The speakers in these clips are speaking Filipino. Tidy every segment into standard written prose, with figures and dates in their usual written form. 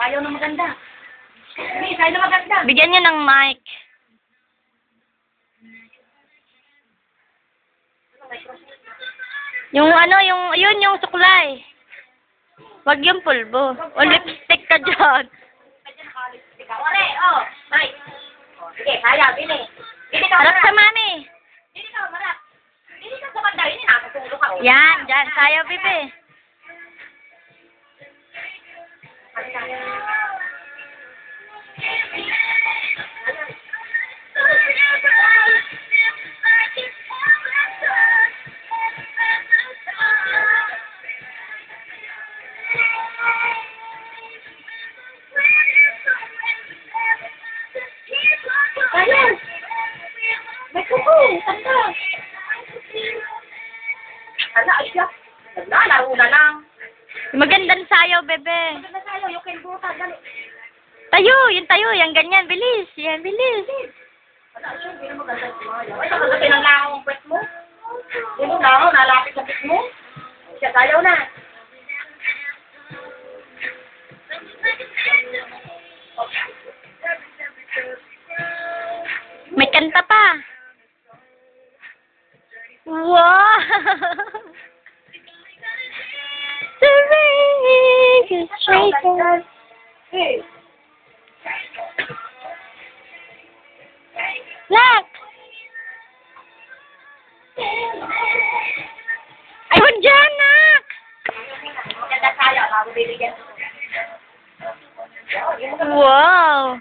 Sayaw na maganda. Hindi, sayaw na maganda. Bigyan niya ng mic. Yung ano, yun yung suklay. Wag yung pulbo. O lipstick ka dyan. Ore, oh, Mike. Oh, sige, sayaw, bili. Bili ka, Harap marap. sa mami. Bili ka, marap. Bili ka sa banda, ini nakatulog ako. Yan, dyan. Sayaw, bibi. Ayan. May kuko. Tanda. Ala, asya. Laro na lang. Magandang sayaw, bebe. Maganda tayo, yung kinbutan. Dali. Tayo, yan ganyan. Bilis. Yan, bilis. Ala, asya, hindi na maganda sumayaw. Ay, nakagati ng langaw ang pwet mo. Hindi mo langaw, nalapit sa pit mo. Siya, sayaw na. May kanta pa. Wow! The ring is shaken. Hey. Look! Ayun dyan, nak! Maganda tayo, bago bibigyan. Wow!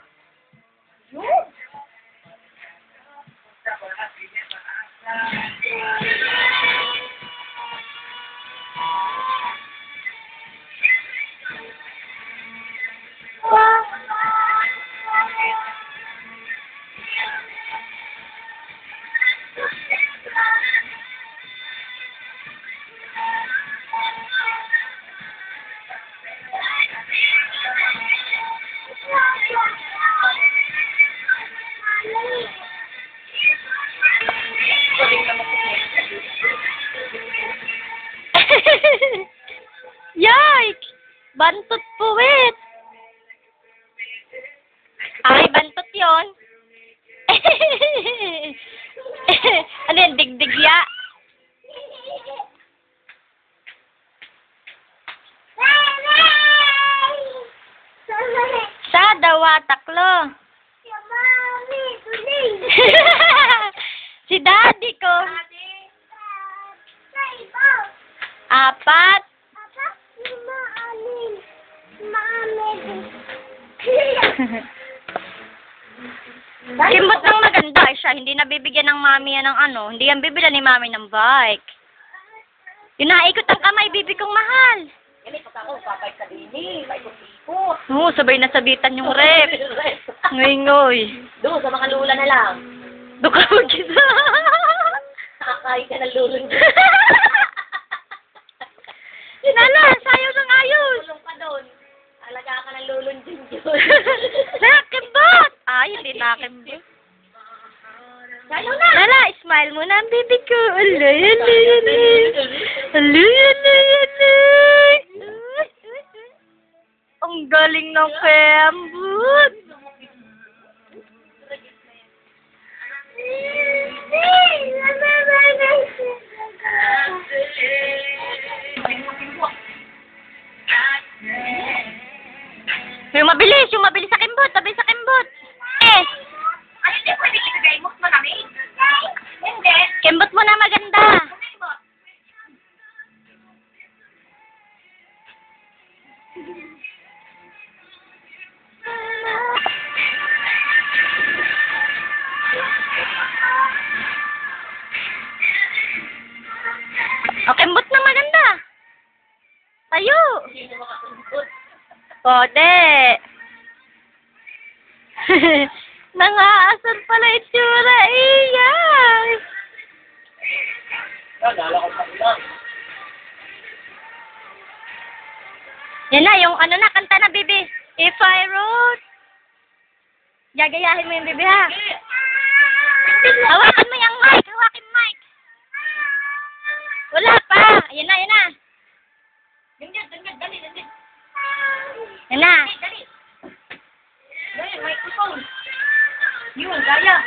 Yike! Bantot puwit! Ay, bantot yon. Ano yan, digdigya? Sa dawa taklo. Si daddy ko. Apat. Kimbot ng maganda siya. Hindi nabibigyan ng mami yan ng ano. Hindi yan bibila ni mami ng bike. Yung naikot ang kamay, bibi kong mahal. Yan, ikot ako, papay sa dini, paikot-ikot. Oo, sabay nasabitan yung rep. Ngoy-ngoy. Doon, sa mga lula na lang. Duka mo kita. Nakakain ka ng lulun. Sinala, sayaw ng ayos. Tulong ka doon. Alaga ka ng lulun din yun. Nakimbot. Ay, hindi nakimbot. Sayaw na! Lala, smile mo na ang baby ko. Alay, alay, alay. Alay, alay, alay. Ang galing ng kembot. Yung mabilis sa kembot, mabilis sa kembot. Eh, Ay, hindi pwede ibigay mo sa malamig. Hindi. kembot mo na maganda. O, kembot na maganda. Tayo. Hindi mo makatungkot. Pode. Nangaasar pala itsura. Iyay. Dala ko pa lang. Yan na, yung ano na, kanta na, bibi. If I wrote. Gagayahin mo yung bibi, ha? Hawakan mo yung mic. Hawakin mic. Wala pa. Yan na, yan na. Ganyan, dali. Yan na. Dali. Daya.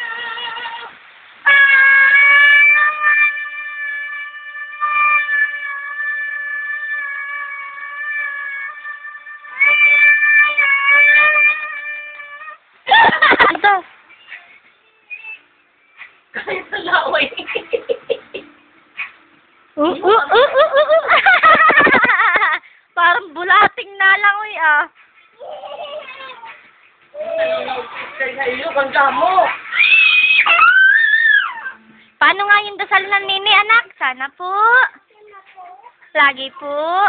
Ito. Kahit sa laway. Parang bulating na lang, uy, ah. Kaya iyo, ganda mo. Paano nga yung dasal ng nini, anak? Sana po. Lagi po.